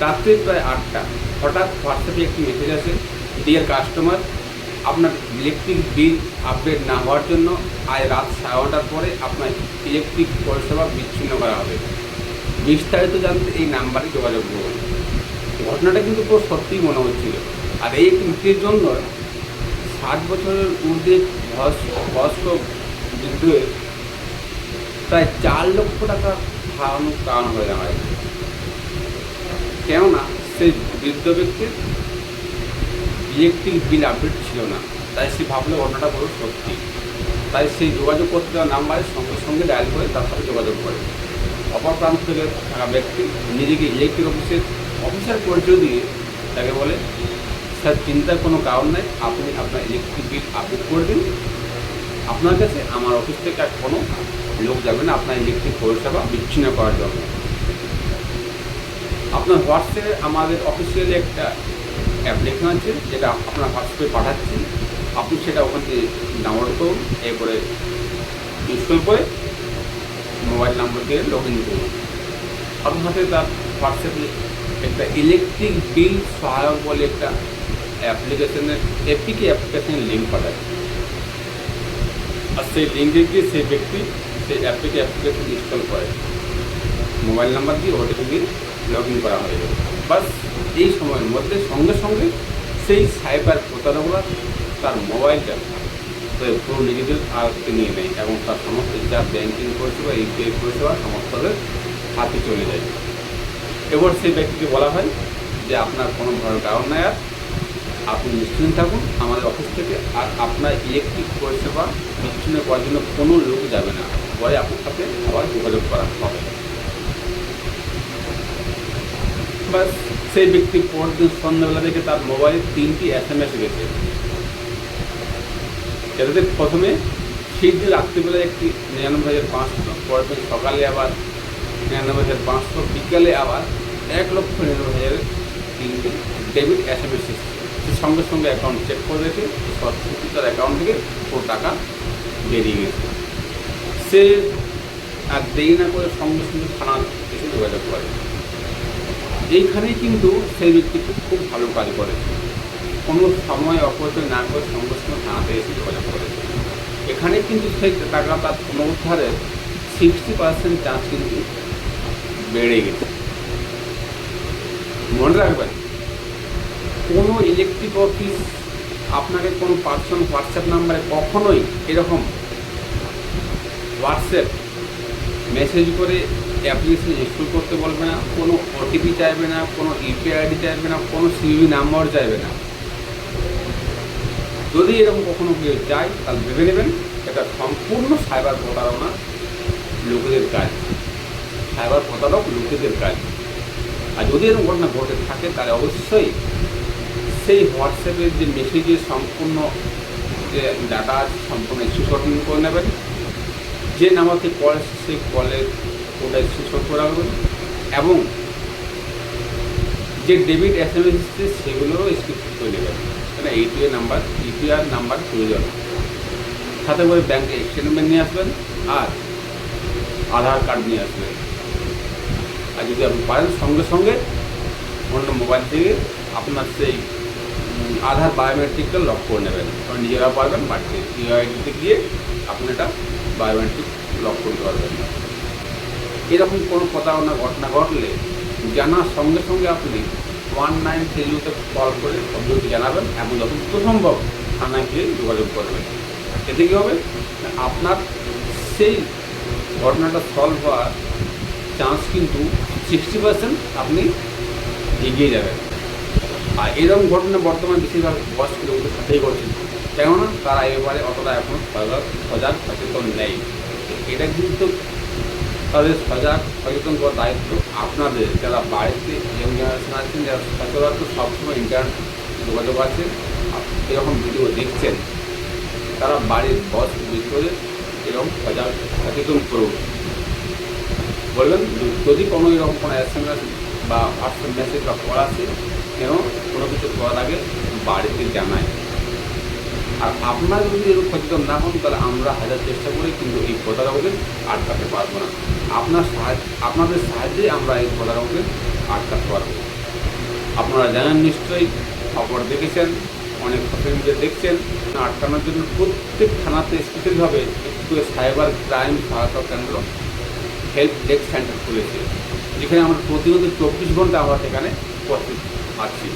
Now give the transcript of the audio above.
রাত্রে প্রায় 8টা হঠাৎ হোয়াটসঅ্যাপে একটি মেসেজ আসে, ডিয়ার কাস্টমার, আপনার ইলেকট্রিক বিল আপডেট না হওয়ার জন্য আজ রাত 9:30টার পরে আপনার ইলেকট্রিক পরিষেবা বিচ্ছিন্ন করা হবে। বিস্তারিত জানতে এই নাম্বারে যোগাযোগ করুন। ঘটনাটা কিন্তু পুরো সত্যিই মনে হচ্ছিল। আর এই একটির জন্য 60 বছরের ঊর্ধ্বে বয়স্ক বৃদ্ধের প্রায় 4 লক্ষ টাকা খাওয়ানোর কারণ হয়ে দাঁড়ায়। কেননা সেই বৃদ্ধ ব্যক্তির ইলেকট্রিক বিল আপডেট ছিল না, তাই সে ভাবলো ঘটনাটা পুরো সত্যি। তাই সেই যোগাযোগ করতে দেওয়া নাম্বারের সঙ্গে সঙ্গে ডায়াল করে তার সাথে যোগাযোগ করে। অপর প্রান্ত থেকে থাকা ব্যক্তি নিজেকে ইলেকট্রিক অফিসার পরিচয় দিয়ে তাকে বলে, স্যার চিন্তার কোনো কারণ নেই, আপনি আপনার ইলেকট্রিক বিল আপডেট করে দিন, আপনার কাছে আমার অফিস থেকে আর কোনো লোক যাবে না আপনার ইলেকট্রিক পরিষেবা বিচ্ছিন্ন করার জন্য। আপনার হোয়াটসঅ্যাপে আমাদের অফিসিয়ালি একটা অ্যাপ্লিকেশন আছে, যেটা আপনার হোয়াটসঅ্যাপে পাঠাচ্ছি, আপনি সেটা ওখান থেকে ডাউনলোড করুন, এরপরে ইনস্টল করে মোবাইল নাম্বার দিয়ে লগ ইন করুন। সাথে সাথে তার হোয়াটসঅ্যাপে একটা ইলেকট্রিক বিল সহায়ক বলে একটা অ্যাপ্লিকেশনের অ্যাপ্লিকেশনের লিঙ্ক পাঠায়। আর সেই লিঙ্কে গিয়ে সেই ব্যক্তি সেই অ্যাপ্লিকেশন ইনস্টল করে মোবাইল নাম্বার দিয়ে ওটিপি দিয়ে লগ ইন করা হয়ে যাবে। বাস এই সময়ের মধ্যে সঙ্গে সঙ্গে সেই সাইবার প্রতারকরা তার মোবাইলটা পুরো নিজেদের আয়ত্তে নিয়ে নেয় এবং তার সমস্ত যা ব্যাংকিং পরিষেবা ইউপিআই পরিষেবা সমস্তদের হাতে চলে যায়। এবার সেই ব্যক্তিকে বলা হয় যে আপনার কোনো ভয়ের কারণ নাই, আর আপনি নিশ্চিন্ত থাকুন আমাদের অফিস থেকে, আর আপনার ইলেকট্রিক পরিষেবা বিচ্ছিন্ন করার জন্য কোনো লোক যাবে না, পরে আপনার সাথে আবার যোগাযোগ করা হবে। বাস সেই ব্যক্তি পরের দিন সন্ধ্যাবেলা থেকে তার মোবাইলে 3টি SMS গেছে। এটাতে প্রথমে সেই দিন রাত্রিবেলায় একটি 99,500, পরের দিন সকালে আবার 99,500, বিকালে আবার 1,99,000 3টি ডেবিট SMS এসেছে। সে সঙ্গে সঙ্গে অ্যাকাউন্ট চেক করে দেখে সত্যি তার অ্যাকাউন্ট থেকে পুরো টাকা বেরিয়ে গেছে। সে আর দেরি না করে সঙ্গে সঙ্গে থানা এসে যোগাযোগ করে। এইখানেই কিন্তু সেই ব্যক্তিটি খুব ভালো কাজ করেছে, কোনো সময় অপচয় না করে সঙ্গে সঙ্গে থানাতে এসে যোগাযোগ করেছে। এখানে কিন্তু সেই টাকা তার পুনরুদ্ধারের 60% চান্স কিন্তু বেড়ে গেছে। মনে রাখবেন, কোনো ইলেকট্রিক অফিস আপনাকে কোনো পার্সোনাল হোয়াটসঅ্যাপ নাম্বারে কখনোই এরকম হোয়াটসঅ্যাপ মেসেজ করে অ্যাপ্লিকেশন ইনস্টল করতে বলবে না, কোনো ওটিপি চাইবে না, কোনো ইউপিআই আইডি চাইবে না, কোনো সিভি নাম্বার চাইবে না। যদি এরকম কখনো কেউ চায় তাহলে ভেবে নেবেন এটা সম্পূর্ণ সাইবার প্রতারণা লোকেদের কাজ, সাইবার প্রতারক লোকেদের কাজ। আর যদি এরকম ঘটনা ঘটে থাকে তাহলে অবশ্যই সেই হোয়াটসঅ্যাপের যে মেসেজের সম্পূর্ণ যে ডাটা আছে সম্পূর্ণ স্ক্রিনশট করে নেবেন। যে নাম্বারতে কল সেই কলের ওটা স্ক্রিনশট করে রাখবেন এবং যে ডেবিট SMS এসেছে সেগুলোও স্ক্রিনশট করে নেবেন, মানে ইউপিআর নাম্বার প্রয়োজন। সাথে করে ব্যাংকে স্টেটমেন্ট নিয়ে আসবেন আর আধার কার্ড নিয়ে আসবেন। আর যদি আপনি পারেন সঙ্গে সঙ্গে অন্য মোবাইল থেকে আপনার সেই আধার বায়োমেট্রিকটা লক করে নেবেন, কারণ নিজেরা পারবেন, বাড়িতে ইউআইডিতে গিয়ে আপনি এটা বায়োমেট্রিক লক করতে পারবেন না। এরকম কোনো প্রতারণা ঘটনা ঘটলে জানার সঙ্গে সঙ্গে আপনি 1930-তে কল করে অভিযোগটি জানাবেন এবং যতটুকু সম্ভব থানায় গিয়ে যোগাযোগ করবেন। এতে কী হবে, আপনার সেই ঘটনাটা সলভ হওয়ার চান্স কিন্তু 60% আপনি এগিয়ে যাবেন। আর এরকম ঘটনা বর্তমানে বেশিরভাগ বয়স্ক লোকদের সাথেই ঘটছে, কেননা তারা এবারে অতটা এখনও সজাগ সচেতন নেই। এটা কিন্তু তাদের সচেতন করার দায়িত্ব আপনাদের, যারা বাড়িতে ইয়ং জেনারেশন আছেন, যারা সচরাচর সবসময় ইন্টারনেট যোগাযোগ আছে, এরকম ভিডিও দেখছেন, তারা বাড়ির বয়স্ক বৃদ্ধদের এরকম সচেতন করুন। বলবেন যদি কোনো এরকম কোনো SMS বা হোয়াটসঅ্যাপ মেসেজ বা কল আসে, কেন কোনো কিছু করার আগে বাড়িতে জানায়। আর আপনারা যদি এরকম সচেতন না হন তাহলে আমরা হাজার চেষ্টা করি কিন্তু এই প্রতারকদের আটকাতে পারবো না। আপনাদের সাহায্যে আমরা এই প্রতারকদের আটকাতে পারবো। আপনারা জানেন নিশ্চয়ই, খবর দেখেছেন, অনেক সোশ্যাল মিডিয়া দেখছেন। আটকানোর জন্য প্রত্যেক থানাতে স্পেশালভাবে একটু সাইবার ক্রাইম সহায়তা কেন্দ্র, হেল্প ডেস্ক সেন্টার খুলেছে, যেখানে আমরা প্রতিনিয়ত 24 ঘন্টা আমরা সেখানে উপস্থিত আছি।